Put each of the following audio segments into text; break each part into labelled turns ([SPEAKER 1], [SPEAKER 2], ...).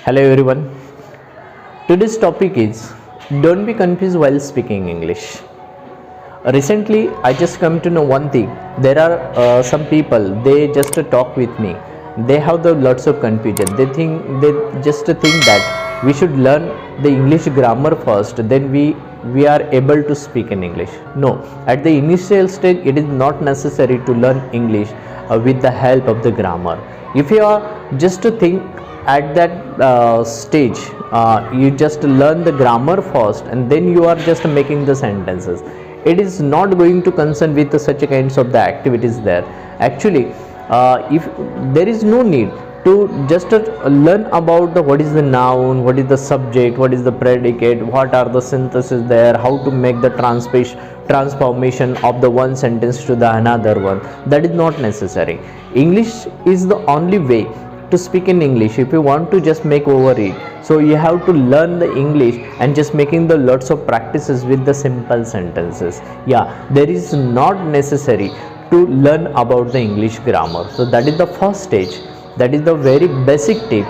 [SPEAKER 1] Hello everyone. Today's topic is don't be confused while speaking English. Recently, I just come to know one thing. There are some people, they just talk with me. They have the lots of confusion. They just think that we should learn the English grammar first, then we are able to speak in English. No, at the initial stage, it is not necessary to learn English with the help of the grammar. If you are just to think at that stage, you just learn the grammar first and then you are just making the sentences. It is not going to concern with such kinds of the activities there. Actually, if there is no need to just learn about the what is the noun, what is the subject, what is the predicate, what are the synthesis there, how to make the transformation of the one sentence to the another one. That is not necessary. English is the only way to speak in English. If you want to just make over it, so you have to learn the English and just making the lots of practices with the simple sentences. Yeah, there is not necessary to learn about the English grammar. So that is the first stage. That is the very basic tip.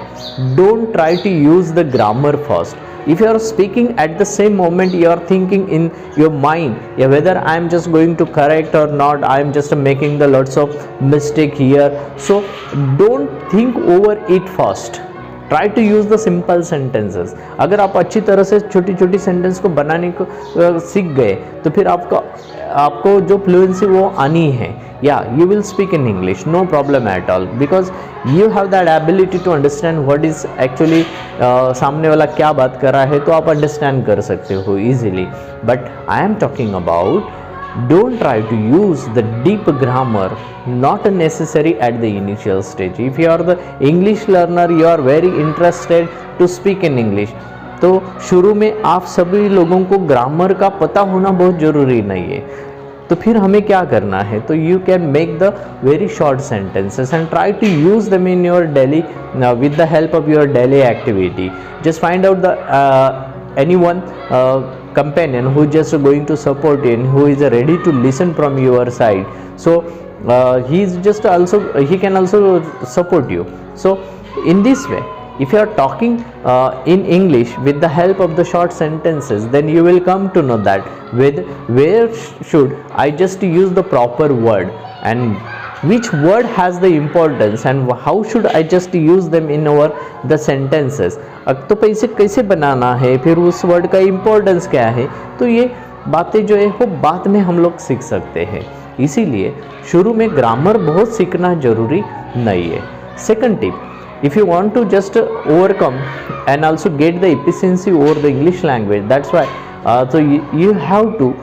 [SPEAKER 1] Don't try to use the grammar first. If you are speaking at the same moment, you are thinking in your mind, yeah, whether I am just going to correct or not, I am just making the lots of mistake here. So don't think over it first. Try to use the simple sentences. अगर आप अच्छी तरह से छोटी छोटी sentence को बनाने को सीख गए तो फिर आपको जो फ्लुएंसी वो आनी है. या you will speak in English, no problem at all, because you have that ability to understand what is actually सामने वाला क्या बात कर रहा है, तो आप अंडरस्टैंड कर सकते हो easily. But I am talking about don't try to use the deep grammar, not necessary at the initial stage. If you are the English learner, you are very interested to speak in English, तो शुरू में आप सभी लोगों को grammar का पता होना बहुत ज़रूरी नहीं है. तो फिर हमें क्या करना है, तो you can make the very short sentences and try to use them in your daily with the help of your daily activity. Just find out the anyone companion who just going to support you and who is ready to listen from your side. So he is just also, he can also support you. So in this way, if you are talking in English with the help of the short sentences, then you will come to know that where should I just use the proper word and which word has the importance and how should I just use them in our the sentences. तो पैसे कैसे बनाना है, फिर उस word का importance क्या है, तो ये बातें जो है वो बाद में हम लोग सीख सकते हैं. इसीलिए शुरू में ग्रामर बहुत सीखना जरूरी नहीं है. Second tip, if you want to just overcome and also get the efficiency over the English language, that's why so you have to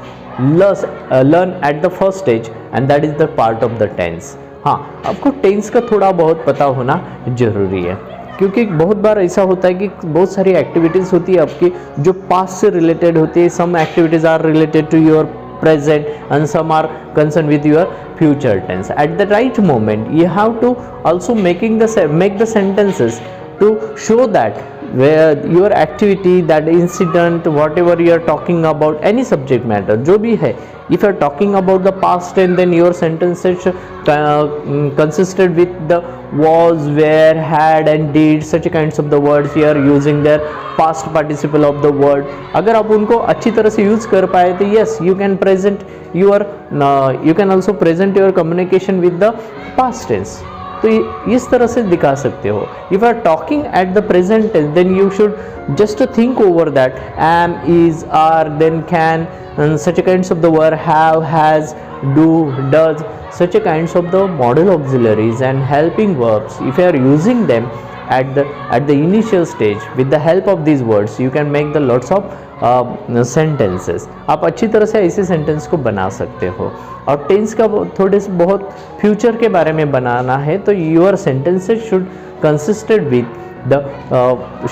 [SPEAKER 1] learn at the first stage and that is the part of the tense. हाँ, आपको tense का थोड़ा बहुत पता होना जरूरी है, क्योंकि बहुत बार ऐसा होता है कि बहुत सारी एक्टिविटीज़ होती है आपकी जो पास्ट से रिलेटेड होती है. Some activities are related to your present and some are concerned with your future tense. At the right moment you have to also make the sentences to show that where your activity, that incident, whatever you are talking about, any subject matter जो भी है, if you are talking about the past tense, then your sentences consisted with the was, were, had and did, such kinds of the words you are using their past participle of the word. अगर आप उनको अच्छी तरह से use कर पाए तो yes, you can present your you can also present your communication with the past tense. तो इस तरह से दिखा सकते हो. If you are talking at the present tense, then you should just think over that am, is, are, then can, and such kinds of the word have, has, do, does, such kinds of the modal auxiliaries and helping verbs. If you are using them at the initial stage with the help of these words, you can make the lots of sentences. आप अच्छी तरह से ऐसे sentence को बना सकते हो. और टेंस का थोड़े से बहुत फ्यूचर के बारे में बनाना है, तो your sentences should consisted with the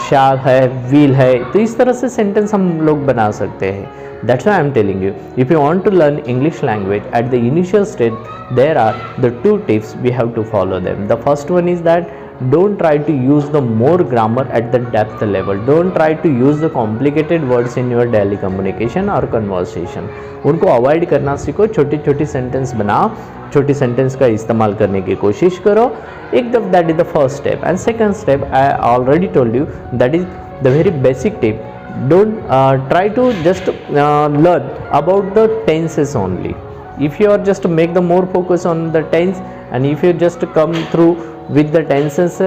[SPEAKER 1] shall है, विल है, तो इस तरह से सेंटेंस हम लोग बना सकते हैं. That's why I'm telling you, if you want to learn English language at the initial stage, there are the two tips we have to follow them. The first one is that don't try to use the more grammar at the depth level. Don't try to use the complicated words in your daily communication or conversation. उनको avoid करना सीखो, छोटी छोटी sentence बनाओ, छोटी sentence का इस्तेमाल करने की कोशिश करो. एक दफ that is the first step. And second step, I already told you, that is the very basic tip. Don't try to just learn about the tenses only. If you are just make the more focus on the tense, and if you just come through with the tenses,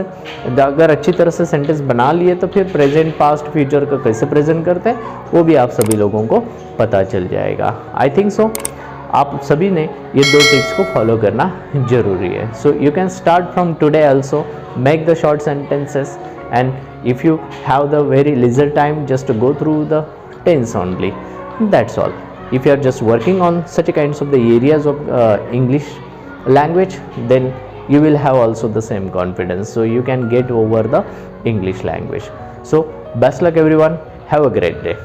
[SPEAKER 1] अगर अच्छी तरह से sentence बना लिए तो फिर present, past, future का कैसे प्रेजेंट करते हैं वो भी आप सभी लोगों को पता चल जाएगा. आई थिंक सो आप सभी ने ये 2 टिप्स को फॉलो करना जरूरी है. So you can start from today also, make the short sentences, and if you have the very leisure time, just to go through the tense only. That's all. If you are just working on such kinds of the areas of English language, then you will have also the same confidence, so you can get over the English language. So best luck everyone, have a great day.